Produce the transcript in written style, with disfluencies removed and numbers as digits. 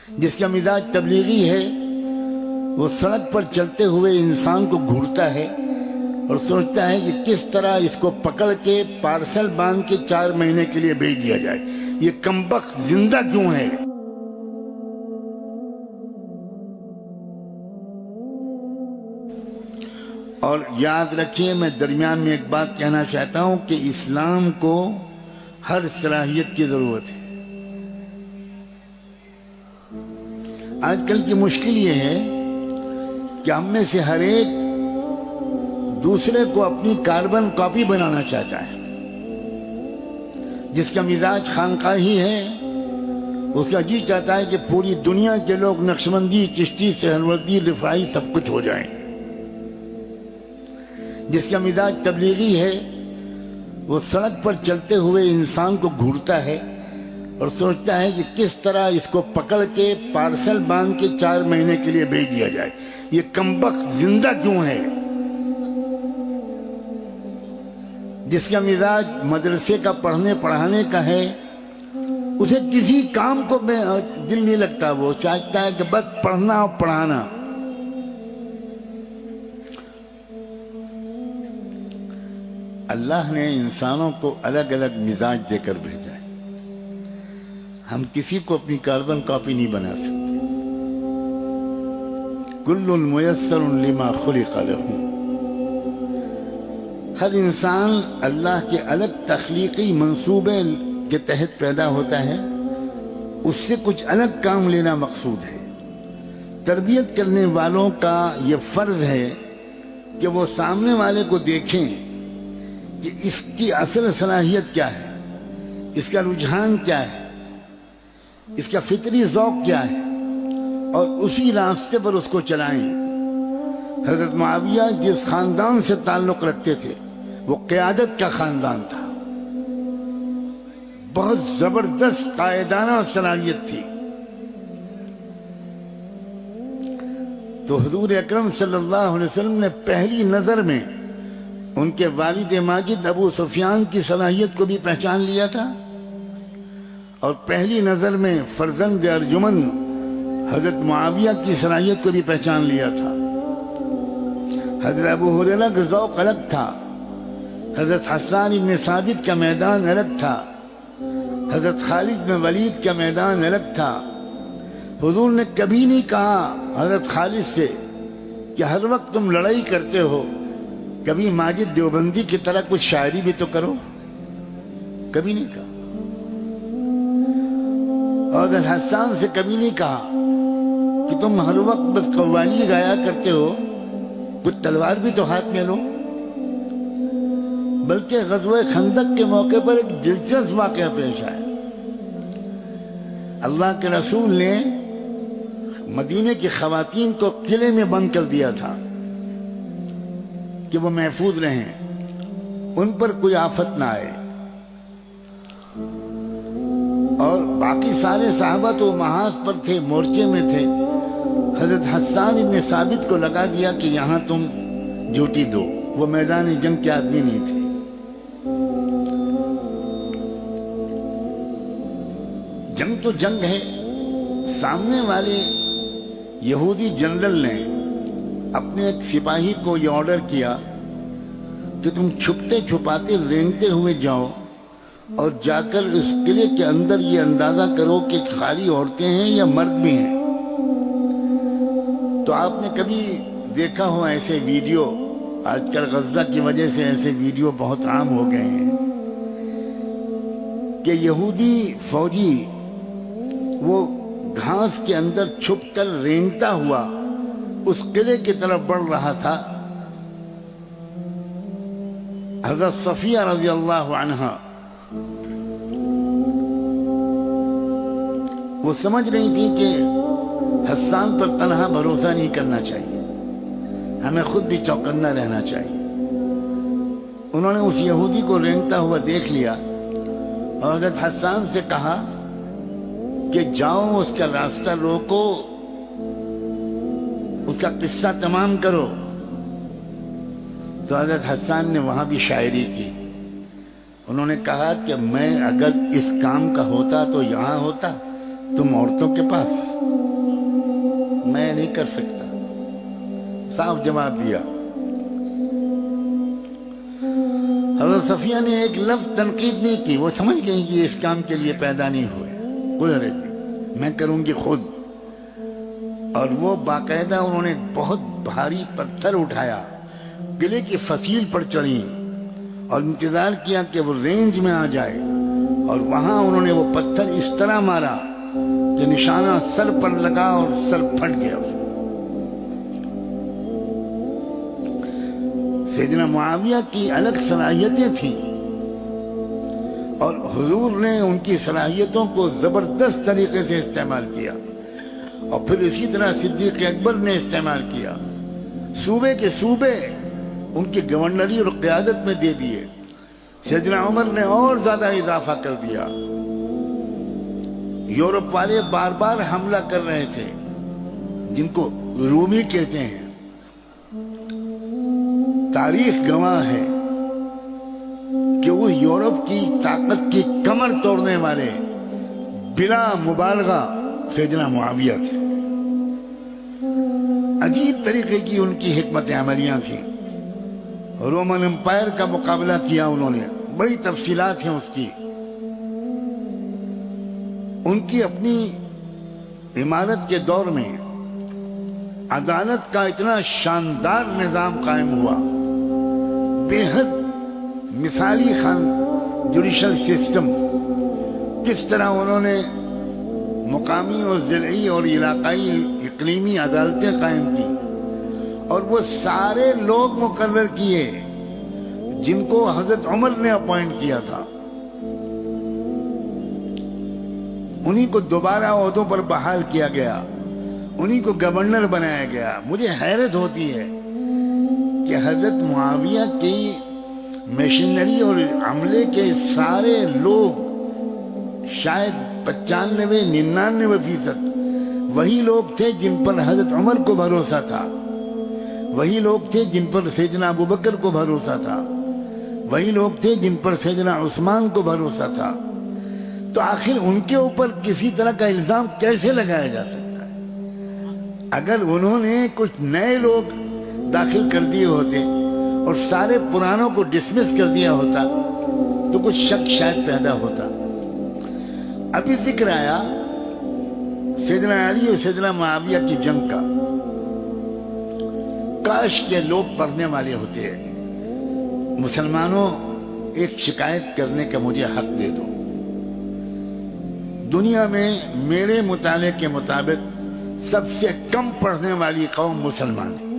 جس کا مزاج تبلیغی ہے وہ سڑک پر چلتے ہوئے انسان کو گھورتا ہے اور سوچتا ہے کہ کس طرح اس کو پکڑ کے پارسل باندھ کے 4 مہینے کے لیے بھیج دیا جائے. یہ کمبخت زندہ کیوں ہے؟ اور یاد رکھیے، میں درمیان میں ایک بات کہنا چاہتا ہوں کہ اسلام کو ہر صلاحیت کی ضرورت ہے. آج کل کی مشکل یہ ہے کہ ہم میں سے ہر ایک دوسرے کو اپنی کاربن کاپی بنانا چاہتا ہے. جس کا مزاج خانقاہی ہے اس کا جی چاہتا ہے کہ پوری دنیا کے لوگ نقشبندی، چشتی، سہروردی، رفاعی سب کچھ ہو جائیں. جس کا مزاج تبلیغی ہے وہ سڑک پر چلتے ہوئے انسان کو گھورتا ہے اور سوچتا ہے کہ کس طرح اس کو پکڑ کے پارسل باندھ کے 4 مہینے کے لیے بھیج دیا جائے. یہ کمبخت زندہ کیوں ہے؟ جس کا مزاج مدرسے کا پڑھنے پڑھانے کا ہے اسے کسی کام کو دل نہیں لگتا، وہ چاہتا ہے کہ بس پڑھنا اور پڑھانا. اللہ نے انسانوں کو الگ الگ مزاج دے کر بھیجا ہے. ہم کسی کو اپنی کاربن کاپی نہیں بنا سکتے. کل میسر لما خلق لہ. ہر انسان اللہ کے الگ تخلیقی منصوبے کے تحت پیدا ہوتا ہے. اس سے کچھ الگ کام لینا مقصود ہے. تربیت کرنے والوں کا یہ فرض ہے کہ وہ سامنے والے کو دیکھیں کہ اس کی اصل صلاحیت کیا ہے، اس کا رجحان کیا ہے، اس کا فطری ذوق کیا ہے، اور اسی راستے پر اس کو چلائیں. حضرت معاویہ جس خاندان سے تعلق رکھتے تھے وہ قیادت کا خاندان تھا. بہت زبردست قائدانہ صلاحیت تھی. تو حضور اکرم صلی اللہ علیہ وسلم نے پہلی نظر میں ان کے والد ماجد ابو سفیان کی صلاحیت کو بھی پہچان لیا تھا، اور پہلی نظر میں فرزند ارجمن حضرت معاویہ کی صلاحیت کو بھی پہچان لیا تھا. حضرت ابو ہریرہ کا ذوق الگ تھا، حضرت حسان بن ثابت کا میدان الگ تھا، حضرت خالد بن ولید کا میدان الگ تھا. حضور نے کبھی نہیں کہا حضرت خالد سے کہ ہر وقت تم لڑائی کرتے ہو، کبھی ماجد دیوبندی کی طرح کچھ شاعری بھی تو کرو. کبھی نہیں کہا. اور حضرت حسان سے کبھی نہیں کہا کہ تم ہر وقت بس قوالی گایا کرتے ہو، کچھ تلوار بھی تو ہاتھ میں لو. بلکہ غزوہ خندق کے موقع پر ایک دلچسپ واقعہ پیش آیا. اللہ کے رسول نے مدینے کی خواتین کو قلعے میں بند کر دیا تھا کہ وہ محفوظ رہیں، ان پر کوئی آفت نہ آئے. اور باقی سارے صحابہ تو محاذ پر تھے، مورچے میں تھے. حضرت حسان بن ثابت کو لگا دیا کہ یہاں تم ڈیوٹی دو. وہ میدان جنگ کے آدمی نہیں تھے. جنگ تو جنگ ہے. سامنے والے یہودی جنرل نے اپنے ایک سپاہی کو یہ آرڈر کیا کہ تم چھپتے چھپاتے رینگتے ہوئے جاؤ اور جا کر اس قلعے کے اندر یہ اندازہ کرو کہ خالی عورتیں ہیں یا مرد بھی ہیں. تو آپ نے کبھی دیکھا ہو ایسے ویڈیو، آج کل غزہ کی وجہ سے ایسے ویڈیو بہت عام ہو گئے ہیں کہ یہودی فوجی وہ گھاس کے اندر چھپ کر رینگتا ہوا اس قلعے کی طرف بڑھ رہا تھا. حضرت صفیہ رضی اللہ عنہا وہ سمجھ رہی تھی کہ حسان پر تنہا بھروسہ نہیں کرنا چاہیے، ہمیں خود بھی چوکنا رہنا چاہیے. انہوں نے اس یہودی کو رینگتا ہوا دیکھ لیا اور حضرت حسان سے کہا کہ جاؤ اس کا راستہ روکو، اس کا قصہ تمام کرو. تو حضرت حسان نے وہاں بھی شاعری کی. انہوں نے کہا کہ میں اگر اس کام کا ہوتا تو یہاں ہوتا، تم عورتوں کے پاس؟ میں نہیں کر سکتا، صاف جواب دیا۔ حضرت صفیہ نے ایک لفظ تنقید نہیں کی، وہ سمجھ گئی کہ اس کام کے لیے پیدا نہیں ہوئے، کوئی حرج نہیں، میں کروں گی خود۔ اور وہ باقاعدہ انہوں نے بہت بھاری پتھر اٹھایا، قلعے کی فصیل پر چڑھی اور انتظار کیا کہ وہ رینج میں آ جائے، اور وہاں انہوں نے وہ پتھر اس طرح مارا کہ نشانہ سر پر لگا اور سر پھٹ گیا۔ سیدنا معاویہ کی الگ صلاحیتیں تھیں اور حضور نے ان کی صلاحیتوں کو زبردست طریقے سے استعمال کیا، اور پھر اسی طرح صدیق اکبر نے استعمال کیا۔ صوبے کے صوبے ان کی گورنری اور قیادت میں دے دیے۔ سیدنا عمر نے اور زیادہ اضافہ کر دیا۔ یورپ والے بار بار حملہ کر رہے تھے، جن کو رومی کہتے ہیں۔ تاریخ گواہ ہے کہ وہ یورپ کی طاقت کی کمر توڑنے والے بلا مبالغہ سیدنا معاویہ تھے۔ عجیب طریقے کی ان کی حکمت عملیاں تھیں۔ رومن امپائر کا مقابلہ کیا انہوں نے، بڑی تفصیلات ہیں اس کی۔ ان کی اپنی عمارت کے دور میں عدالت کا اتنا شاندار نظام قائم ہوا، بے حد مثالی جوڈیشل سسٹم۔ کس طرح انہوں نے مقامی اور ضلعی اور علاقائی اقلیمی عدالتیں قائم کی، اور وہ سارے لوگ مقرر کیے جن کو حضرت عمر نے اپوائنٹ کیا تھا، انہی کو دوبارہ عہدوں پر بحال کیا گیا، انہی کو گورنر بنایا گیا۔ مجھے حیرت ہوتی ہے کہ حضرت معاویہ کی مشینری اور عملے کے سارے لوگ، شاید 95-99% وہی لوگ تھے جن پر حضرت عمر کو بھروسہ تھا، وہی لوگ تھے جن پر سیدنا ابوبکر کو بھروسہ تھا، وہی لوگ تھے جن پر سیدنا عثمان کو بھروسہ تھا۔ تو آخر ان کے اوپر کسی طرح کا الزام کیسے لگایا جا سکتا ہے؟ اگر انہوں نے کچھ نئے لوگ داخل کر دیے ہوتے اور سارے پرانوں کو ڈسمس کر دیا ہوتا تو کچھ شک شاید پیدا ہوتا۔ ابھی ذکر آیا سیدنا علی اور سیدنا معاویہ کی جنگ کا۔ کاش کے لوگ پڑھنے والے ہوتے ہیں۔ مسلمانوں، ایک شکایت کرنے کا مجھے حق دے دو۔ دنیا میں میرے مطالعے کے مطابق سب سے کم پڑھنے والی قوم مسلمان ہے۔